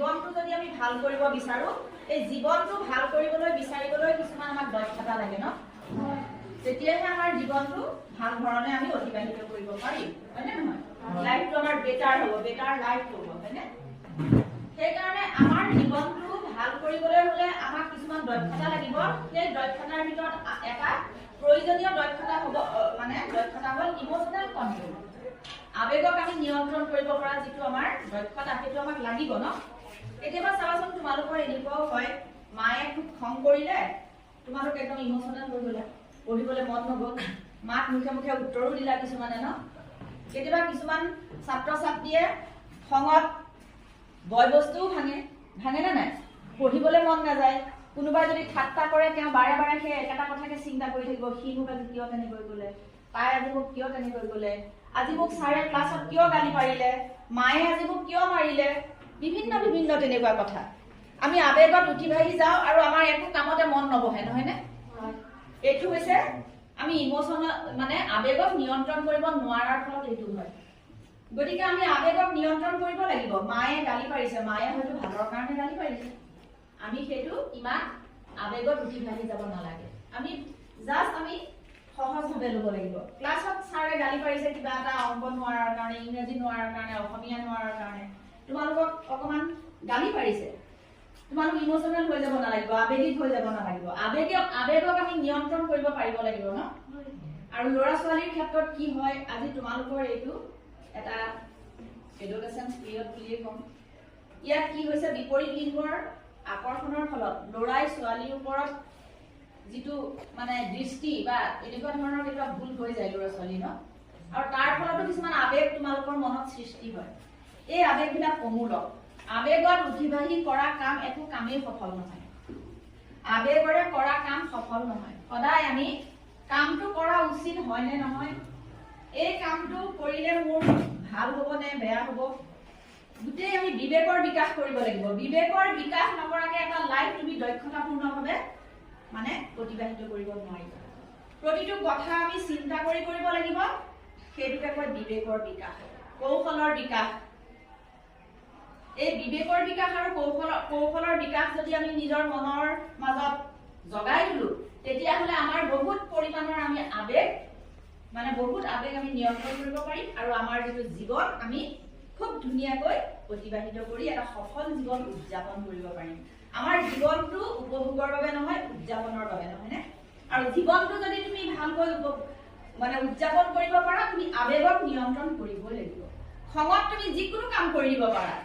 জীৱনটো যদি আমি ভাল কৰিব বিচাৰো এই জীৱনটো ভাল কৰিবলৈ বিচাৰিবলৈ কিছুমান আমাক দক্ষতা লাগে ন তেতিয়াহে আমাৰ জীৱনটো ভাল ধৰণে আমি অতিবাহিত কৰিব পাৰিম হয়নে নহয় লাইফটো আমাৰ বেটাৰ হ'ব বেটাৰ লাইফ হ'ব হয়নে সেইকাৰণে আমাৰ জীৱনটো ভাল কৰিবলৈ হলে আমাক কিছুমান দক্ষতা লাগিব সেই দক্ষতাৰ ভিতৰত এটা প্ৰয়োজনীয় দক্ষতা হ'ব মানে দক্ষতা হ'ল ইমোশনাল কন্ট্ৰোল আবেগক আমি নিয়ন্ত্ৰণ কৰিব পৰা যিটো আমাৰ দক্ষতা সেইটো আমাক লাগিব ন কেতিয়াবা চাবাচোন তোমালোকৰ এনেকুৱাও হয় মায়ে খুব খং কৰিলে তোমালোক একদম ইমোশনাল হৈ গলা পঢ়িবলৈ মন নগ'ল মাক মুখে মুখে উত্তৰো দিলা কিছুমানে ন কেতিয়াবা কিছুমান ছাত্ৰ ছাত্ৰীয়ে খঙত বয় বস্তুও ভাঙে না নাই পঢ়িবলৈ মন নাযায় কোনোবাই যদি ঠাট্টা কৰে তেওঁ বাৰে বাৰে সেই একেটা কথাকে চিন্তা কৰি থাকিব সি মোক আজি কিয় তেনেকৈ গ'লে তাই আজি মোক কিয় তেনেকৈ গ'লে আজি মোক ছাৰে ক্লাছত কিয় গালি পাৰিলে মায়ে আজি মোক কিয় মাৰিলে বিভিন্ন বিভিন্ন তেনেকুৱা কথা আমি আবেগত উঠি ভাহি যাওঁ আৰু আমাৰ একো কামতে মন নবহে নহয়নে এইটো হৈছে আমি ইমোশনাল মানে আবেগক নিয়ন্ত্ৰণ কৰিব নোৱাৰাৰ ফলত এইটো হয় গতিকে আমি আবেগক নিয়ন্ত্ৰণ কৰিব লাগিব মায়ে গালি পাৰিছে মায়ে হয়তো ভালৰ কাৰণে গালি পাৰিছে আমি সেইটো ইমান আবেগত উঠি ভাহি যাব নালাগে আমি জাস্ট আমি সহজভাৱে ল'ব লাগিব ক্লাছত ছাৰে গালি পাৰিছে কিবা এটা অংক নোৱাৰাৰ কাৰণে ইংৰাজী নোৱাৰাৰ কাৰণে অসমীয়া নোৱাৰাৰ কাৰণে তোমালোকক অকমান গালি পাৰিছে তোমালোক ইমোশনাল হৈ যাব নালাগিব আবেগিক হৈ যাব নালাগিব আবেগক আমি নিয়ন্ত্ৰণ কৰিব পাৰিব লাগিব ন আৰু ল'ৰা ছোৱালীৰ ক্ষেত্ৰত কি হয় আজি তোমালোকৰ এইটো এটা এডুকেশ্যন পিৰিয়ড বুলিয়ে ক'ম ইয়াত কি হৈছে বিপৰীত লিংগৰ আকৰ্ষণৰ ফলত ল'ৰাই ছোৱালীৰ ওপৰত যিটো মানে দৃষ্টি বা এনেকুৱা ধৰণৰ কিবা ভুল হৈ যায় ল'ৰা ছোৱালী ন আৰু তাৰ ফলতো কিছুমান আবেগ তোমালোকৰ মনত সৃষ্টি হয় এই আবেগবিলাক কমূলক আবেগত উঠিবাহি কৰা কাম একো কামেই সফল নহয় আবেগৰে কৰা কাম সফল নহয় সদায় আমি কামটো কৰা উচিত হয় নে নহয় এই কামটো কৰিলে মোৰ ভাল হ'ব নে বেয়া হ'ব গোটেই আমি বিবেকৰ বিকাশ কৰিব লাগিব বিবেকৰ বিকাশ নকৰাকে এটা লাইফ তুমি দক্ষতাপূৰ্ণভাৱে মানে অতিবাহিত কৰিব নোৱাৰিবা প্ৰতিটো কথা আমি চিন্তা কৰিব লাগিব সেইটোকে কয় বিবেকৰ বিকাশ কৌশলৰ বিকাশ এই বিবেকৰ বিকাশ আৰু কৌশলৰ বিকাশ যদি আমি নিজৰ মনৰ মাজত জগাই দিলো তেতিয়াহ'লে আমাৰ বহুত পৰিমাণৰ আমি আবেগ মানে বহুত আবেগ আমি নিয়ন্ত্ৰণ কৰিব পাৰিম আৰু আমাৰ যিটো জীৱন আমি খুব ধুনীয়াকৈ অতিবাহিত কৰি এটা সফল জীৱন উদযাপন কৰিব পাৰিম আমাৰ জীৱনটো উপভোগৰ বাবে নহয় উদযাপনৰ বাবে নহয়নে আৰু জীৱনটো যদি তুমি ভালকৈ মানে উদযাপন কৰিব পাৰা তুমি আবেগক নিয়ন্ত্ৰণ কৰিবই লাগিব খঙত তুমি যিকোনো কাম কৰি দিব পাৰা